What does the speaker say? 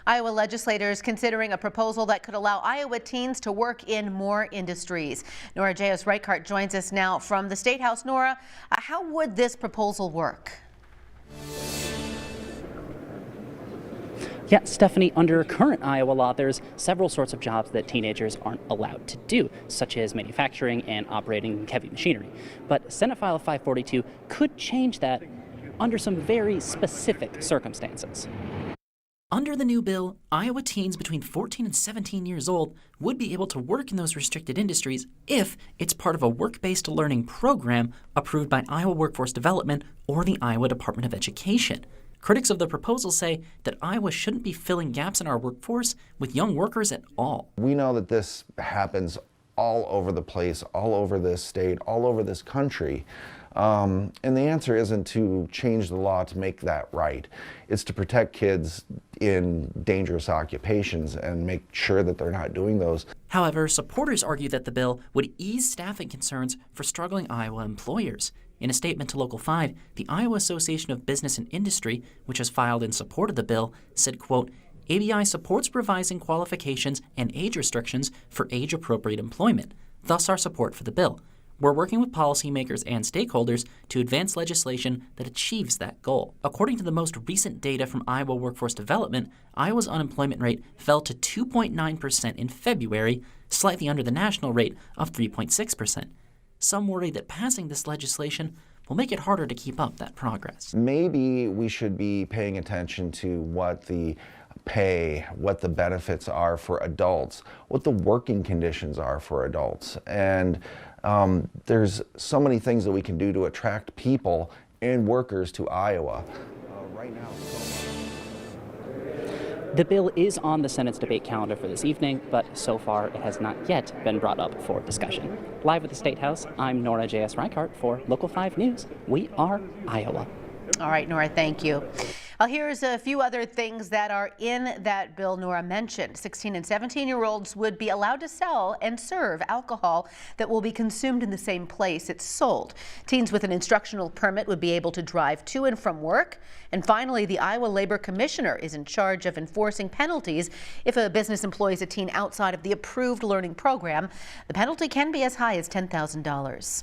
Iowa legislators considering a proposal that could allow Iowa teens to work in more industries. Nora J.S. joins us now from the State House. Nora, how would this proposal work? Yeah, Stephanie, under current Iowa law, there's several sorts of jobs that teenagers aren't allowed to do, such as manufacturing and operating heavy machinery. But Senate File 542 could change that under some very specific circumstances. Under the new bill, Iowa teens between 14 and 17 years old would be able to work in those restricted industries if it's part of a work-based learning program approved by Iowa Workforce Development or the Iowa Department of Education. Critics of the proposal say that Iowa shouldn't be filling gaps in our workforce with young workers at all. We know that this happens all over the place, all over this state, all over this country. And the answer isn't to change the law to make that right. It's to protect kids in dangerous occupations and make sure that they're not doing those. However, supporters argue that the bill would ease staffing concerns for struggling Iowa employers. In a statement to Local 5, the Iowa Association of Business and Industry, which has filed in support of the bill, said, quote, ABI supports revising qualifications and age restrictions for age-appropriate employment, thus our support for the bill. We're working with policymakers and stakeholders to advance legislation that achieves that goal. According to the most recent data from Iowa Workforce Development, Iowa's unemployment rate fell to 2.9% in February, slightly under the national rate of 3.6%. Some worry that passing this legislation will make it harder to keep up that progress. Maybe we should be paying attention to what the pay, what the benefits are for adults, what the working conditions are for adults. And there's so many things that we can do to attract people and workers to Iowa. Right now. The bill is on the Senate's debate calendar for this evening, but so far it has not yet been brought up for discussion. Live at the State House, I'm Nora J.S. for Local 5 News. We are Iowa. All right, Nora, thank you. Well, here's a few other things that are in that bill Nora mentioned. 16 and 17-year-olds would be allowed to sell and serve alcohol that will be consumed in the same place it's sold. Teens with an instructional permit would be able to drive to and from work. And finally, the Iowa Labor Commissioner is in charge of enforcing penalties if a business employs a teen outside of the approved learning program. The penalty can be as high as $10,000.